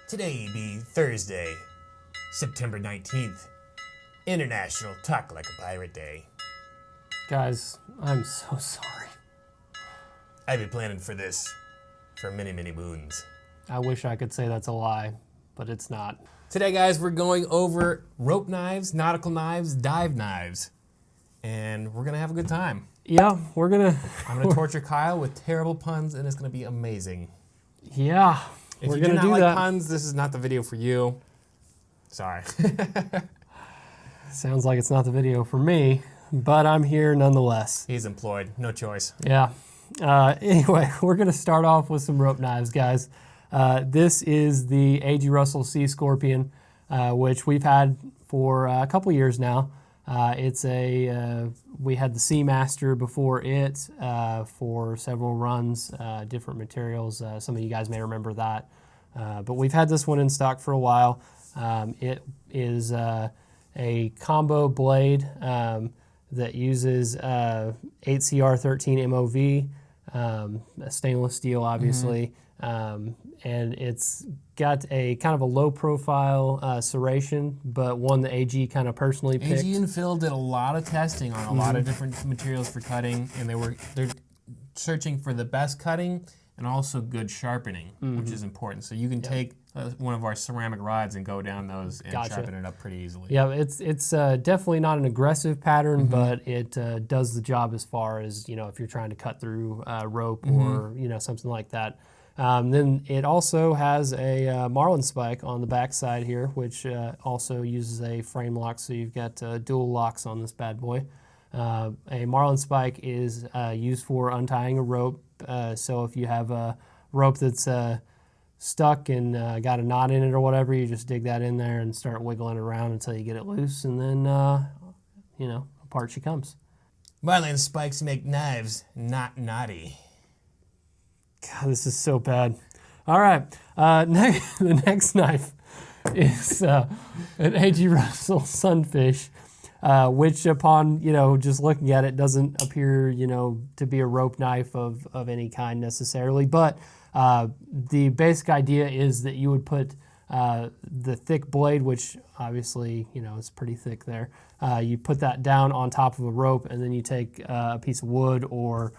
Today be Thursday, September 19th, International Talk Like a Pirate Day. Guys, I'm so sorry. I've been planning for this for many, many moons. I wish I could say that's a lie, but it's not. Today, guys, we're going over rope knives, nautical knives, dive knives, and we're gonna have a good time. Yeah, I'm gonna torture Kyle with terrible puns, and it's gonna be amazing. Yeah, if we're you gonna do not do like that. puns, this is not the video for you. Sorry. Sounds like it's not the video for me, but I'm here nonetheless. He's employed, no choice. Yeah. Anyway, we're gonna start off with some rope knives, guys. This is the A.G. Russell Sea Skorpion, which we've had for a couple years now. We had the Seamaster before it for several runs, different materials. Some of you guys may remember that. But we've had this one in stock for a while. It is a combo blade that uses 8CR13 MOV, stainless steel, obviously. And it's got a kind of a low profile serration, but one that AG kind of personally picked. AG and Phil did a lot of testing on a lot of different materials for cutting, and they're searching for the best cutting and also good sharpening, which is important. So you can take one of our ceramic rods and go down those and sharpen it up pretty easily. Yeah, it's definitely not an aggressive pattern, but it does the job as far as, you know, if you're trying to cut through rope or, you know, something like that. Then it also has a marlin spike on the back side here, which also uses a frame lock, so you've got dual locks on this bad boy. A marlin spike is used for untying a rope, so if you have a rope that's stuck and got a knot in it or whatever, you just dig that in there and start wiggling it around until you get it loose, and then, you know, apart she comes. Marlin spikes make knives not knotty. God, this is so bad. All right, the next knife is an A.G. Russell Sunfish, which upon, you know, just looking at it doesn't appear, you know, to be a rope knife of any kind necessarily, but the basic idea is that you would put the thick blade, which obviously, you know, is pretty thick there. You put that down on top of a rope, and then you take a piece of wood or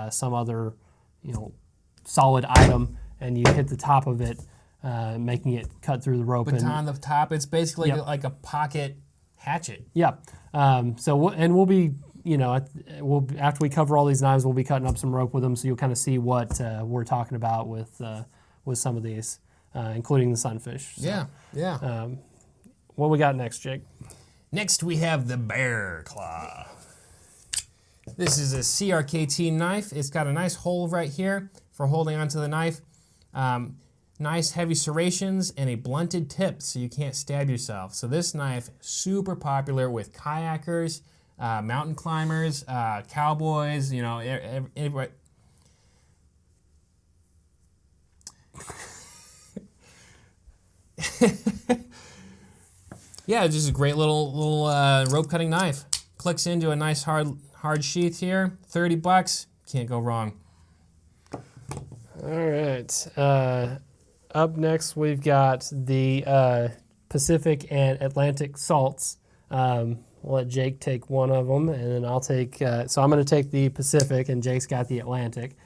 some other, you know, solid item, and you hit the top of it, making it cut through the rope. But on the top, it's basically like a pocket hatchet. Yeah. We'll be, you know, after we cover all these knives, we'll be cutting up some rope with them, so you'll kind of see what we're talking about with some of these, including the Sunfish. So, yeah. What we got next, Jake? Next, we have the Bear Claw. This is a CRKT knife. It's got a nice hole right here for holding onto the knife. Nice heavy serrations and a blunted tip so you can't stab yourself. So this knife, super popular with kayakers, mountain climbers, cowboys, you know, everybody. Yeah, it's just a great little rope cutting knife. Clicks into a nice hard sheath here. $30, can't go wrong. All right. Up next, we've got the Pacific and Atlantic salts. We'll let Jake take one of them, and then I'll take. So I'm going to take the Pacific, and Jake's got the Atlantic.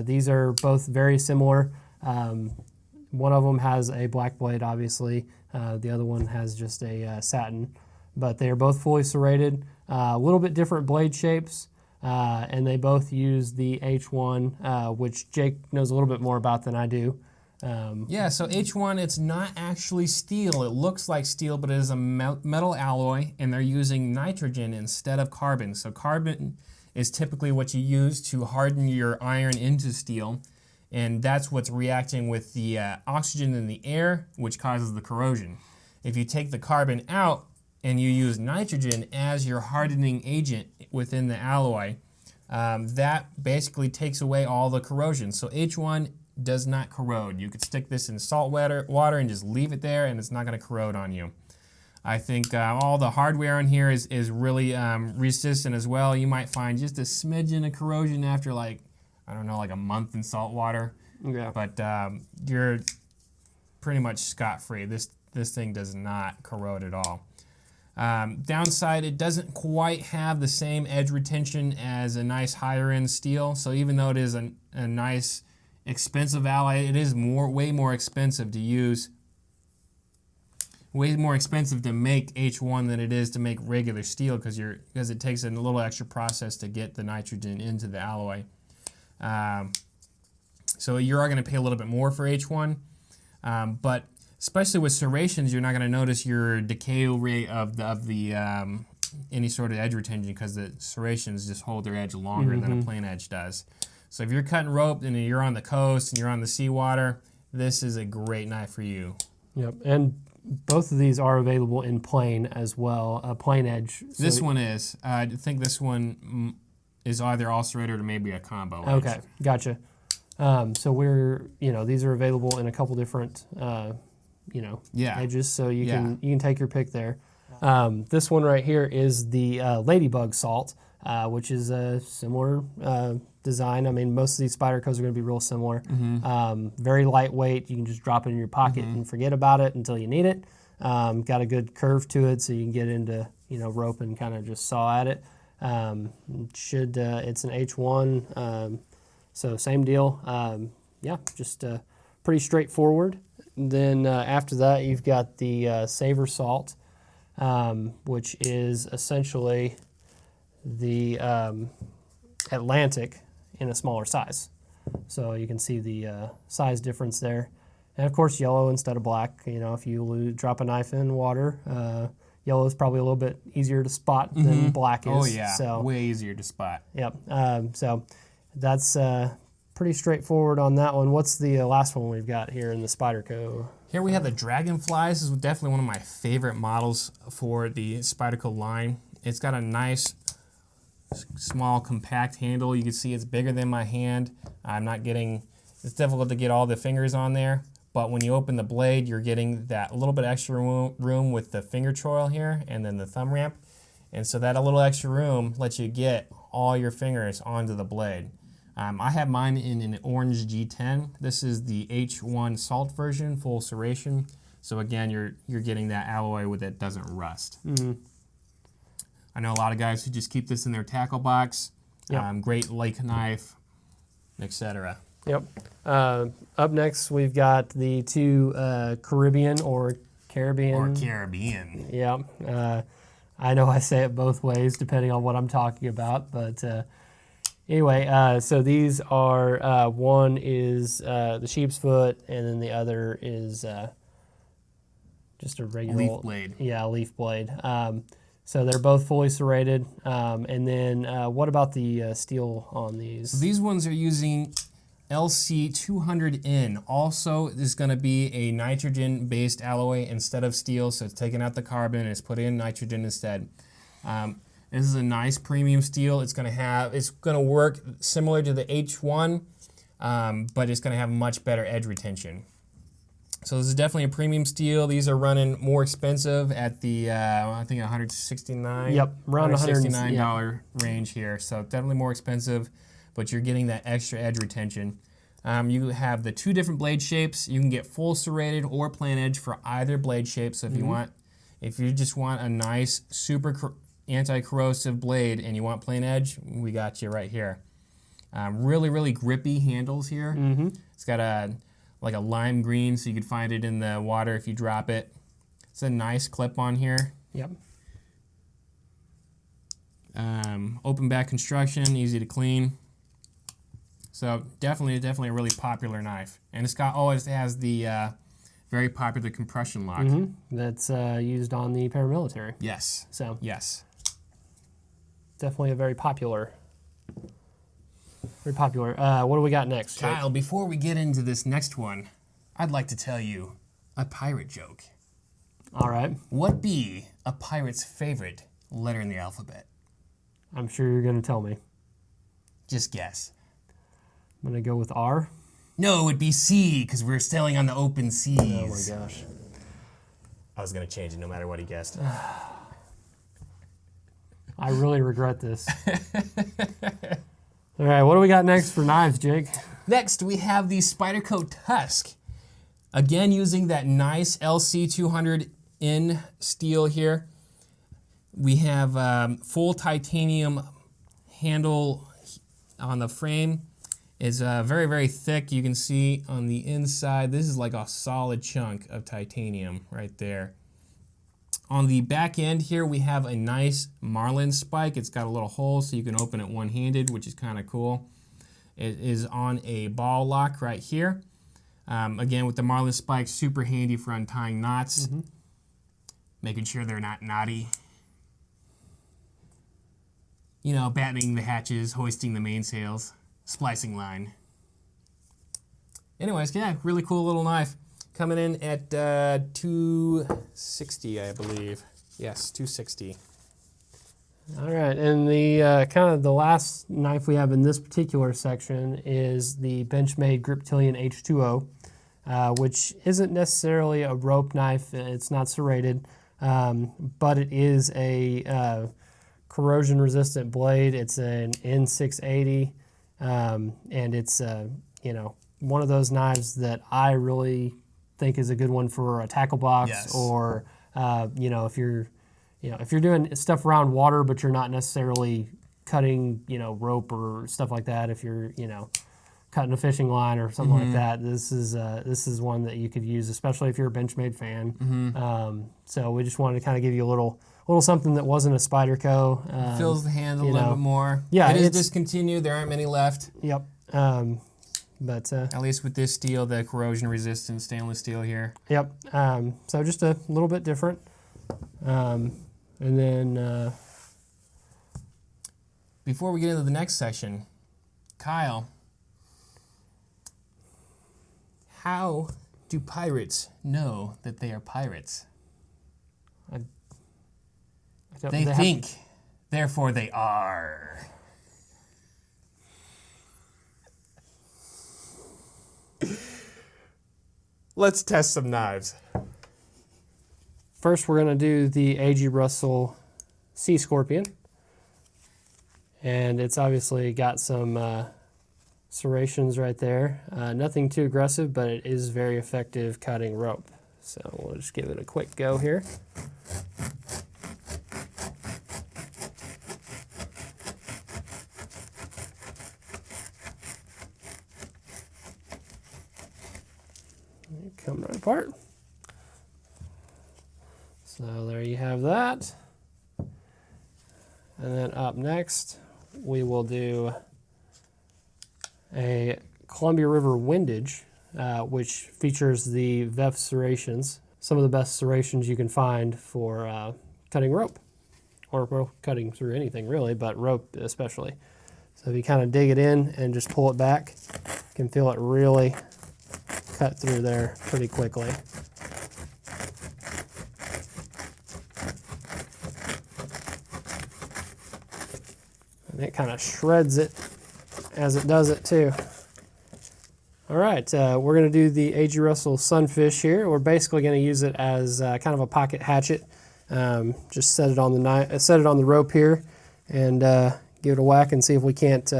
These are both very similar. One of them has a black blade, obviously. The other one has just a satin, but they are both fully serrated. A little bit different blade shapes. And they both use the H1, which Jake knows a little bit more about than I do. Yeah, so H1, it's not actually steel. It looks like steel, but it is a metal alloy, and they're using nitrogen instead of carbon. So carbon is typically what you use to harden your iron into steel, and that's what's reacting with the oxygen in the air, which causes the corrosion. If you take the carbon out, and you use nitrogen as your hardening agent within the alloy, that basically takes away all the corrosion. So H1 does not corrode. You could stick this in salt water and just leave it there, and it's not going to corrode on you. I think all the hardware in here is really resistant as well. You might find just a smidgen of corrosion after, like, I don't know, like a month in salt water. Yeah. But you're pretty much scot-free. This thing does not corrode at all. Downside, it doesn't quite have the same edge retention as a nice higher end steel. So even though it is a nice expensive alloy, it is way more expensive to use. Way more expensive to make H1 than it is to make regular steel because it takes a little extra process to get the nitrogen into the alloy. So you are going to pay a little bit more for H1, but especially with serrations, you're not going to notice your decay rate of any sort of edge retention because the serrations just hold their edge longer than a plain edge does. So if you're cutting rope and you're on the coast and you're on the seawater, this is a great knife for you. Yep, and both of these are available in plain as well, plain edge. So this one is. I think this one is either all serrated or maybe a combo edge. Okay, gotcha. So these are available in a couple different, edges. So you can take your pick there. This one right here is the Ladybug salt, which is a similar design. I mean, most of these Spydercos are going to be real similar. Very lightweight. You can just drop it in your pocket and forget about it until you need it. Got a good curve to it, so you can get into rope and kind of just saw at it. It's an H1, so same deal. Just pretty straightforward. Then after that, you've got the Saver Salt, which is essentially the Atlantic in a smaller size. So you can see the size difference there. And of course, yellow instead of black. If you drop a knife in water, yellow is probably a little bit easier to spot than black is. Oh yeah, so, way easier to spot. Yep. So that's pretty straightforward on that one. What's the last one we've got here in the Spyderco? Here we have the Dragonfly. This is definitely one of my favorite models for the Spyderco line. It's got a nice, small, compact handle. You can see it's bigger than my hand. It's difficult to get all the fingers on there, but when you open the blade, you're getting that little bit extra room with the finger choil here and then the thumb ramp. And so that a little extra room lets you get all your fingers onto the blade. I have mine in an orange G10. This is the H1 salt version, full serration. So again, you're getting that alloy with it doesn't rust. I know a lot of guys who just keep this in their tackle box. Yep. Great lake knife, etc. Yep. Up next, we've got the two Caribbean or Caribbean. Yeah. I know I say it both ways depending on what I'm talking about, but anyway, so these are, one is the SHEEPSFOOT, and then the other is just a regular leaf blade. Yeah, leaf blade. So they're both fully serrated. And then what about the steel on these? So these ones are using LC200N. Also, this is going to be a nitrogen-based alloy instead of steel, so it's taking out the carbon and it's put in nitrogen instead. This is a nice premium steel. It's going to work similar to the H1, but it's going to have much better edge retention. So this is definitely a premium steel. These are running more expensive at the I think $169. Yep, around $169 range here. So definitely more expensive, but you're getting that extra edge retention. You have the two different blade shapes. You can get full serrated or plain edge for either blade shape. So if you just want a nice, super anti-corrosive blade and you want plain edge, we got you right here. Really, really grippy handles here. It's got like a lime green, so you could find it in the water if you drop it. It's a nice clip on here. Yep. Open back construction, easy to clean. So definitely a really popular knife. And it's always has the very popular compression lock. That's used on the paramilitary. Yes. So yes. Definitely a very popular. Very popular. What do we got next, Jake? Kyle, before we get into this next one, I'd like to tell you a pirate joke. All right. What be a pirate's favorite letter in the alphabet? I'm sure you're going to tell me. Just guess. I'm going to go with R. No, it would be C, because we're sailing on the open seas. Oh my gosh. I was going to change it no matter what he guessed. I really regret this. All right, what do we got next for knives, Jake? Next, we have the Spyderco Tusk. Again, using that nice LC200N steel here. We have full titanium handle on the frame. It's very, very thick. You can see on the inside, this is like a solid chunk of titanium right there. On the back end here, we have a nice marlin spike. It's got a little hole so you can open it one-handed, which is kind of cool. It is on a ball lock right here. Again, with the marlin spike, super handy for untying knots, making sure they're not knotty. You know, battening the hatches, hoisting the mainsails, splicing line. Anyways, yeah, really cool little knife. Coming in at $260, I believe. Yes, $260. All right, and the kind of the last knife we have in this particular section is the Benchmade Griptilian H2O, which isn't necessarily a rope knife. It's not serrated, but it is a corrosion-resistant blade. It's an N680, and it's you know, one of those knives that I really think is a good one for a tackle box. Yes. Or you know, if you're doing stuff around water, but you're not necessarily cutting, you know, rope or stuff like that. If you're, you know, cutting a fishing line or something like that, this is one that you could use, especially if you're a Benchmade fan. So we just wanted to kind of give you a little something that wasn't a Spyderco. Fills the hand a little bit more. Yeah, it is discontinued. There aren't many left. Yep. But at least with this steel, the corrosion resistant stainless steel here. Yep. So just a little bit different. And then before we get into the next section, Kyle, how do pirates know that they are pirates? They think, therefore they are. Let's test some knives. First, we're going to do the A.G. Russell Sea Skorpion. And it's obviously got some serrations right there. Nothing too aggressive, but it is very effective cutting rope. So we'll just give it a quick go here. Come right apart. So there you have that. And then up next, we will do a Columbia River windage, which features the VEFF serrations, some of the best serrations you can find for cutting rope, or well, cutting through anything really, but rope especially. So if you kind of dig it in and just pull it back, you can feel it really cut through there pretty quickly. And it kind of shreds it as it does it too. All right, we're going to do the A.G. Russell Sunfish here. We're basically going to use it as kind of a pocket hatchet. Just set it on the rope here, and give it a whack and see if we can't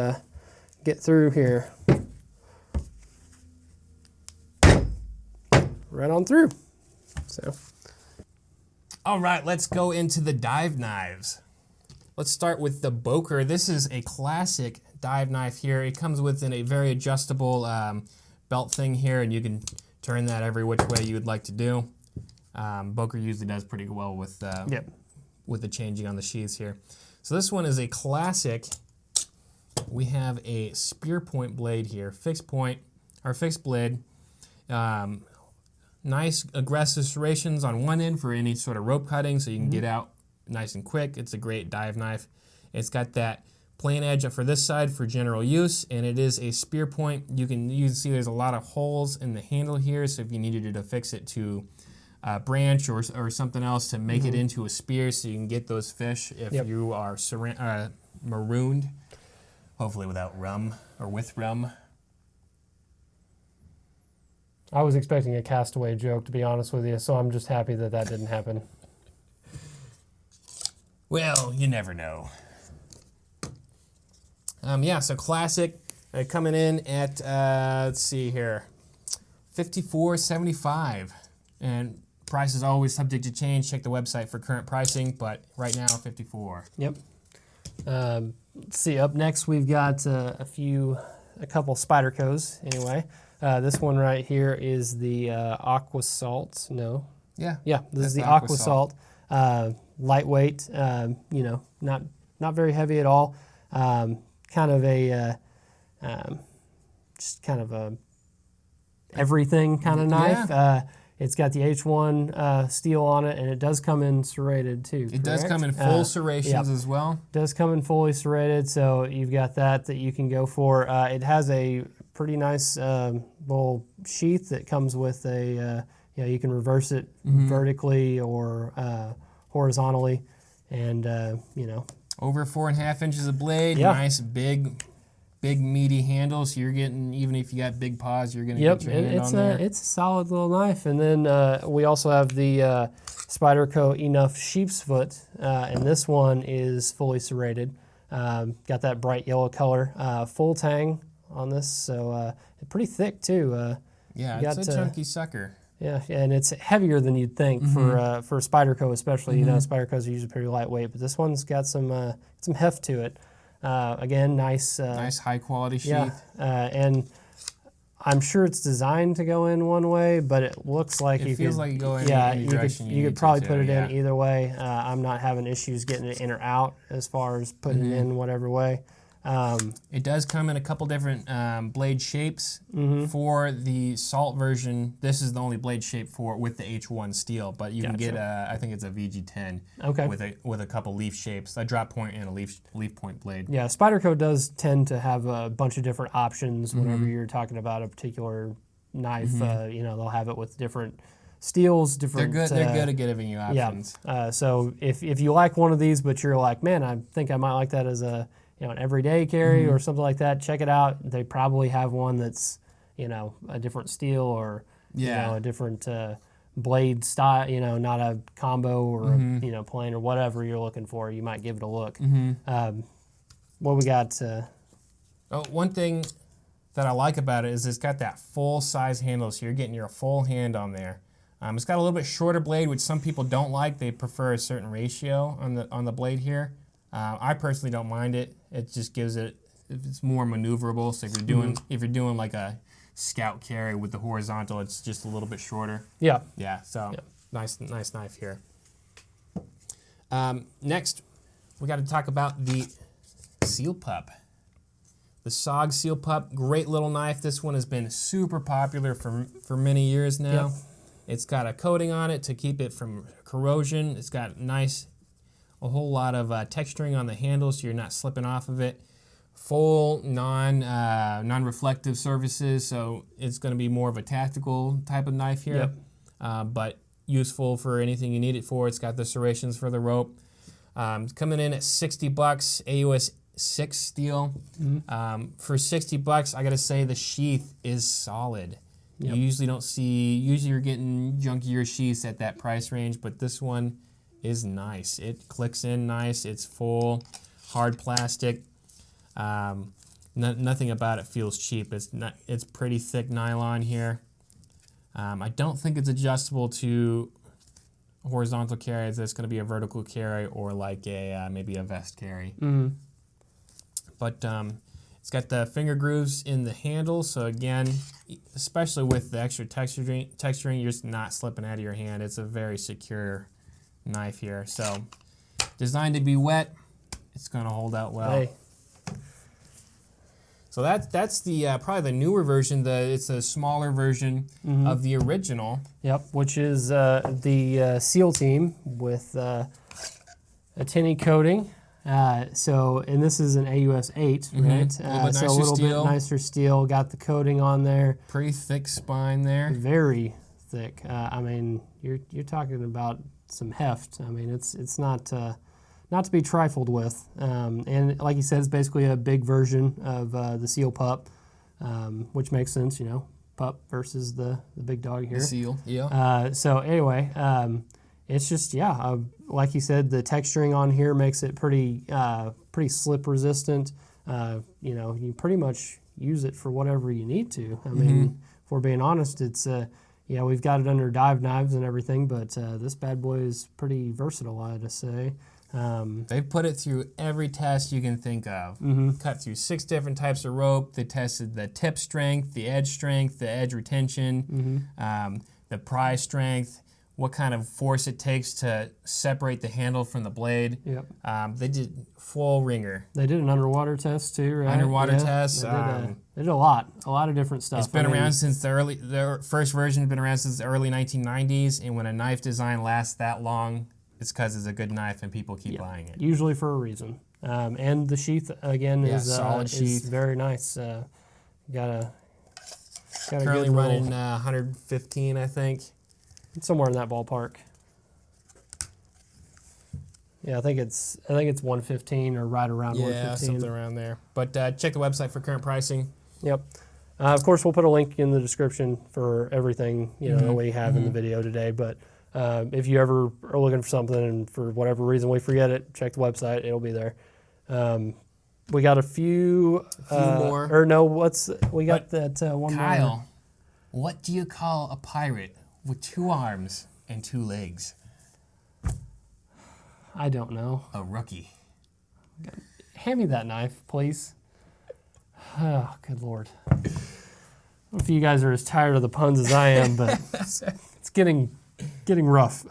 get through here. Right on through. So. All right, let's go into the dive knives. Let's start with the Boker. This is a classic dive knife here. It comes with a very adjustable belt thing here, and you can turn that every which way you would like to do. Boker usually does pretty well with the changing on the sheaths here. So this one is a classic. We have a spear point blade here, fixed point, or fixed blade. Nice aggressive serrations on one end for any sort of rope cutting, so you can get out nice and quick. It's a great dive knife. It's got that plain edge for this side for general use, and it is a spear point. You can see there's a lot of holes in the handle here, so if you needed to fix it to a branch or something else to make it into a spear so you can get those fish if you are marooned, hopefully without rum or with rum. I was expecting a Castaway joke, to be honest with you, so I'm just happy that that didn't happen. Well, you never know. Yeah, so classic, coming in at, let's see here, $54.75, and price is always subject to change. Check the website for current pricing, but right now $54. Yep. Let's see. Up next, we've got a couple Spydercos. Anyway, this one right here is the Aqua Salt. No. Yeah. Yeah. This is the Aqua Salt. Lightweight. You know, not very heavy at all. Kind of a just kind of a everything kind of knife. Yeah. It's got the H1 steel on it, and it does come in serrated too. It does come in full serrations as well. It does come in fully serrated, so you've got that you can go for. It has a pretty nice little sheath that comes with a, you can reverse it vertically or horizontally, and Over 4.5 inches of blade, Yeah. nice big meaty handle, so you're getting, even if you got big paws, you're going to get your hand on there. It's a solid little knife. And then we also have the Spyderco Enuff SHEEPSFOOT, and this one is fully serrated. Got that bright yellow color, full tang on this, so pretty thick too. Yeah, it's a chunky sucker. Yeah, and it's heavier than you'd think for Spyderco especially. You know, Spydercos are usually pretty lightweight, but this one's got some heft to it. Again, nice high quality sheath. Yeah, and I'm sure it's designed to go in one way, but it looks like It feels like you go in any direction you could probably put it in either way. I'm not having issues getting it in or out as far as putting it in whatever way. It does come in a couple different blade shapes. For the salt version, this is the only blade shape with the H1 steel, but you can get I think it's a VG10 with a couple leaf shapes, a drop point and a leaf point blade. Yeah, Spyderco does tend to have a bunch of different options whenever you're talking about a particular knife. They'll have it with different steels, different. They're good at giving you options. Yeah. So if you like one of these, but you're like, man, I think I might like that as an everyday carry or something like that, check it out. They probably have one that's, a different steel or, a different blade style, not a combo or a plain or whatever you're looking for. You might give it a look. What we got? One thing that I like about it is it's got that full size handle, so you're getting your full hand on there. It's got a little bit shorter blade, which some people don't like. They prefer a certain ratio on the blade here. I personally don't mind it. It just gives it's more maneuverable. So if you're doing like a scout carry with the horizontal, it's just a little bit shorter. Yeah. Yeah. So nice knife here. Next, we got to talk about the Seal Pup. The SOG Seal Pup, great little knife. This one has been super popular for many years now. Yep. It's got a coating on it to keep it from corrosion. It's got a whole lot of texturing on the handle, so you're not slipping off of it. Full non-reflective surfaces, so it's going to be more of a tactical type of knife here, but useful for anything you need it for. It's got the serrations for the rope. It's coming in at $60, AUS 6 steel. For $60, I got to say the sheath is solid. You usually don't see. Usually you're getting junkier sheaths at that price range, but this one is nice. It clicks in nice. It's full, hard plastic. Nothing about it feels cheap. It's pretty thick nylon here. I don't think it's adjustable to horizontal carry. It's going to be a vertical carry or like maybe a vest carry. But it's got the finger grooves in the handle, so again, especially with the extra texturing, you're just not slipping out of your hand. It's a very secure knife here. So designed to be wet, it's going to hold out well. Hey. So that's the probably the newer version. It's a smaller version of the original. Yep, which is the SEAL team with a tinny coating. And this is an AUS 8, right? So a little bit nicer steel. Got the coating on there. Pretty thick spine there. Very thick. I mean, you're talking about some heft. I mean, it's not to be trifled with. And like you said, it's basically a big version of the Seal Pup, which makes sense, pup versus the big dog here. The seal, yeah. So anyway, it's just, like you said, the texturing on here makes it pretty slip resistant. You pretty much use it for whatever you need to. I mean, we're being honest, it's yeah, we've got it under dive knives and everything, but this bad boy is pretty versatile, I had to say. They've put it through every test you can think of. Cut through 6 different types of rope. They tested the tip strength, the edge retention, the pry strength, what kind of force it takes to separate the handle from the blade. Yep. They did full ringer. They did an underwater test too, right? Underwater test. They did a lot of different stuff. It's been around since the first version has been around since the early 1990s, and when a knife design lasts that long, it's because it's a good knife and people keep buying it. Usually for a reason. And the sheath, again, is solid sheath. Is very nice. Got Currently running 115, I think. Somewhere in that ballpark. Yeah, I think it's 115 or right around 115. Yeah, something around there. But check the website for current pricing. Yep. Of course, we'll put a link in the description for everything that we have in the video today. But if you ever are looking for something and for whatever reason we forget it, check the website. It'll be there. We got a few more. Or no, we got that one more. Kyle, what do you call a pirate with 2 arms and 2 legs? I don't know. A rookie. Hand me that knife, please. Oh, good Lord. I don't know if you guys are as tired of the puns as I am, but it's getting rough.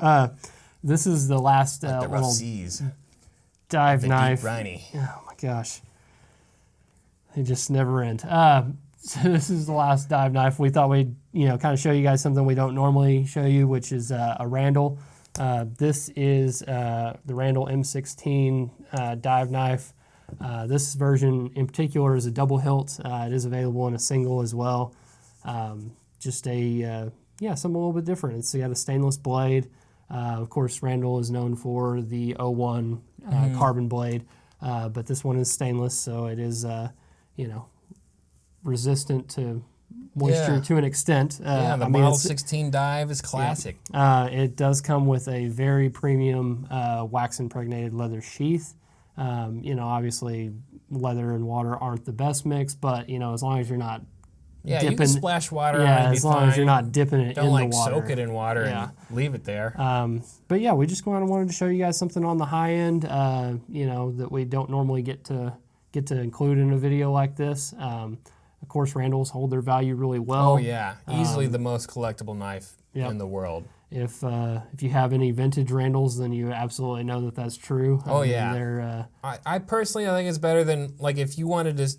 This is the last the rough little seas. dive The knife. deep briny. Oh my gosh. They just never end. So this is the last dive knife. We thought we'd kind of show you guys something we don't normally show you, which is a Randall. This is the Randall M16 dive knife. This version in particular is a double hilt. It is available in a single as well. Just something a little bit different. It's got a stainless blade. Of course, Randall is known for the 01 carbon blade, but this one is stainless, so it is resistant to moisture to an extent. The Model 16 dive is classic. Yeah. It does come with a very premium wax impregnated leather sheath. Obviously leather and water aren't the best mix, but as long as you're not dipping, you can splash water on it. As long as you're not dipping it in the water. Don't soak it in water and leave it there. But yeah, we just wanted to show you guys something on the high end, that we don't normally get to include in a video like this. Of course, Randalls hold their value really well. Oh yeah, easily the most collectible knife in the world. If you have any vintage Randalls, then you absolutely know that that's true. They're. I personally, I think it's better than if you wanted to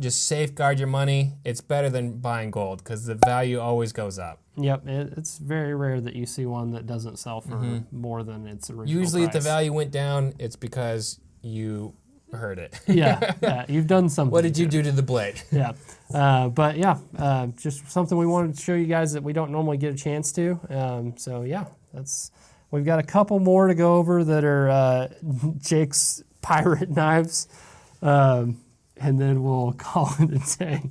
just safeguard your money. It's better than buying gold because the value always goes up. Yep, it's very rare that you see one that doesn't sell for more than its original Usually, price. if the value went down, it's because you heard it. yeah, you've done something. What did you do to the blade? Yeah, just something we wanted to show you guys that we don't normally get a chance to. We've got a couple more to go over that are Jake's pirate knives, and then we'll call it a day.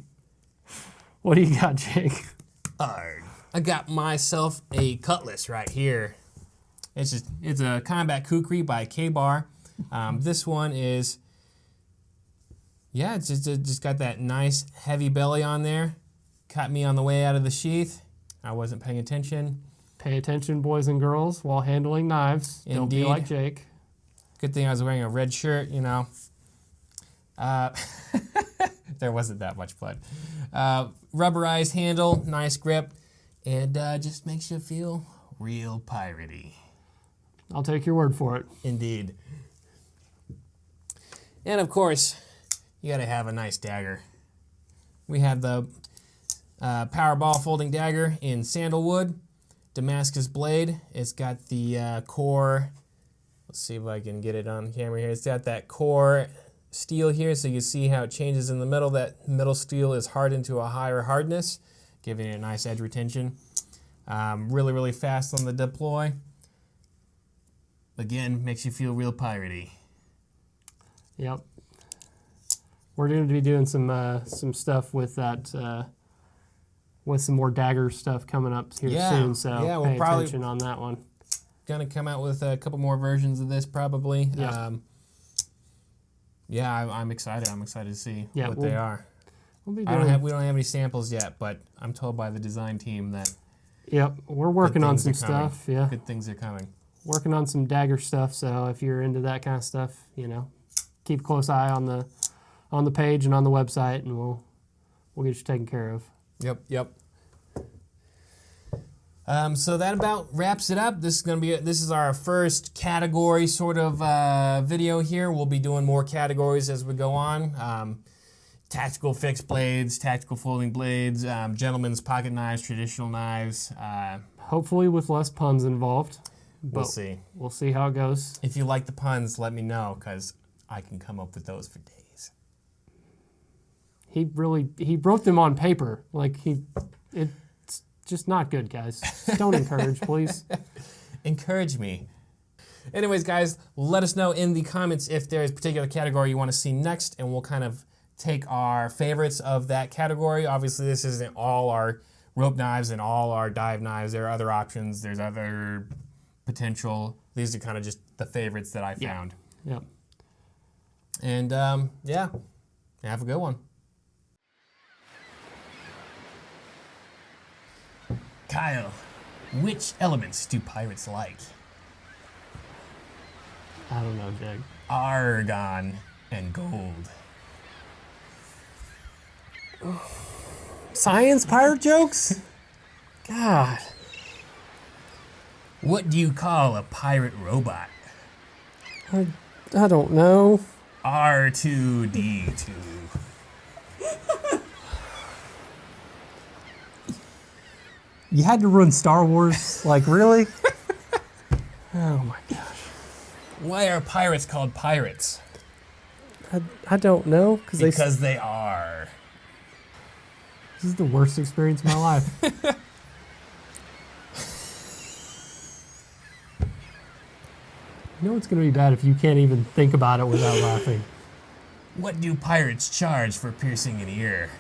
What do you got, Jake? I got myself a cutlass right here. It's a Combat Kukri by K-Bar. This one is. Yeah, it's just got that nice heavy belly on there. Caught me on the way out of the sheath. I wasn't paying attention. Pay attention, boys and girls, while handling knives. Indeed. Don't be like Jake. Good thing I was wearing a red shirt, There wasn't that much blood. Rubberized handle, nice grip, and just makes you feel real piratey. I'll take your word for it. Indeed. And of course, you gotta have a nice dagger. We have the POWERBALL folding dagger in sandalwood, Damascus blade. It's got the core. Let's see if I can get it on camera here. It's got that core steel here, so you see how it changes in the middle. That middle steel is hardened to a higher hardness, giving it a nice edge retention. Really, really fast on the deploy. Again, makes you feel real piratey. Yep. We're going to be doing some stuff with that, with some more dagger stuff coming up here soon. So we'll pay attention on that one. Gonna come out with a couple more versions of this probably. Yeah. I'm excited. I'm excited to see what we'll they are. We'll be we don't have any samples yet, but I'm told by the design team that. Yep, we're working on some stuff. Yeah, good things are coming. Working on some Dagger stuff. So if you're into that kind of stuff, you know, keep a close eye on the page and on the website, and we'll get you taken care of. Yep. So that about wraps it up. This is our first category sort of video here. We'll be doing more categories as we go on. Tactical fixed blades, tactical folding blades, gentlemen's pocket knives, traditional knives. Hopefully with less puns involved. We'll see. We'll see how it goes. If you like the puns, let me know, because I can come up with those for days. He wrote them on paper. Like it's just not good, guys. Just don't encourage, please. Encourage me. Anyways, guys, let us know in the comments if there's a particular category you want to see next, and we'll kind of take our favorites of that category. Obviously, this isn't all our rope knives and all our dive knives. There are other options. There's other potential. These are kind of just the favorites that I found. Yep. And yeah, have a good one. Kyle, which elements do pirates like? I don't know, Jag. Argon and gold. Science pirate jokes? God. What do you call a pirate robot? I don't know. R2D2. You had to run Star Wars? Like, really? Oh my gosh. Why are pirates called pirates? I don't know. Because they are. This is the worst experience of my life. You know it's going to be bad if you can't even think about it without laughing. What do pirates charge for piercing an ear?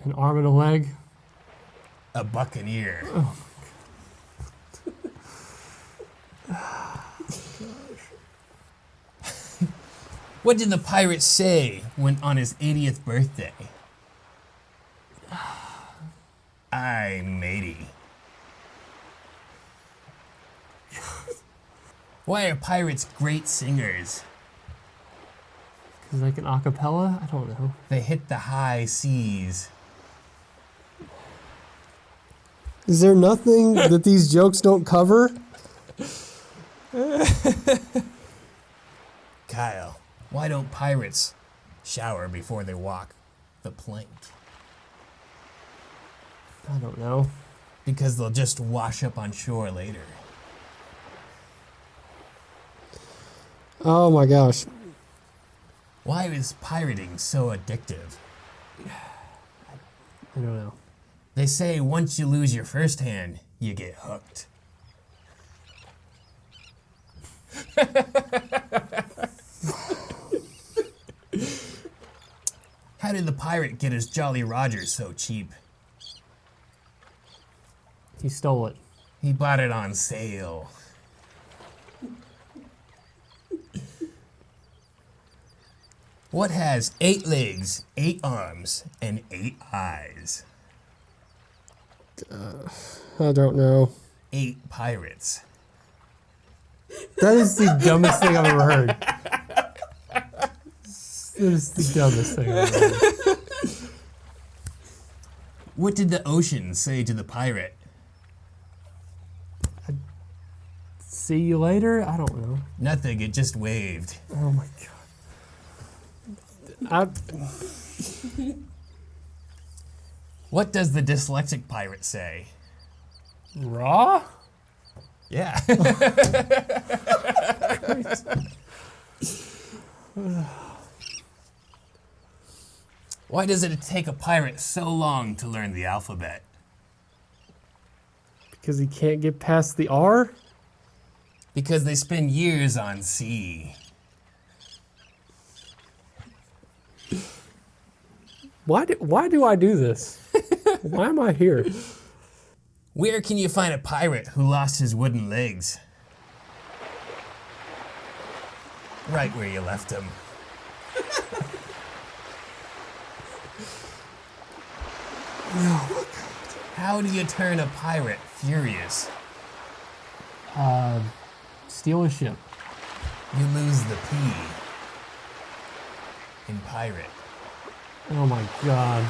An arm and a leg? A buccaneer. Oh. What did the pirate say when on his 80th birthday? Aye, matey. Why are pirates great singers? Because like an acapella? I don't know. They hit the high seas. Is there nothing that these jokes don't cover? Kyle, why don't pirates shower before they walk the plank? I don't know. Because they'll just wash up on shore later. Oh my gosh. Why is pirating so addictive? I don't know. They say once you lose your first hand, you get hooked. How did the pirate get his Jolly Roger so cheap? He stole it. He bought it on sale. What has 8 legs, 8 arms, and 8 eyes? I don't know. 8 pirates. That is the dumbest thing I've ever heard. That is the dumbest thing I've ever heard. What did the ocean say to the pirate? See you later? I don't know. Nothing, it just waved. Oh my god. What does the dyslexic pirate say? Raw? Yeah. Why does it take a pirate so long to learn the alphabet? Because he can't get past the R? Because they spend years on sea. Why do I do this? Why am I here? Where can you find a pirate who lost his wooden legs? Right where you left him. How do you turn a pirate furious? Steal a ship. You lose the P in pirate. Oh my god.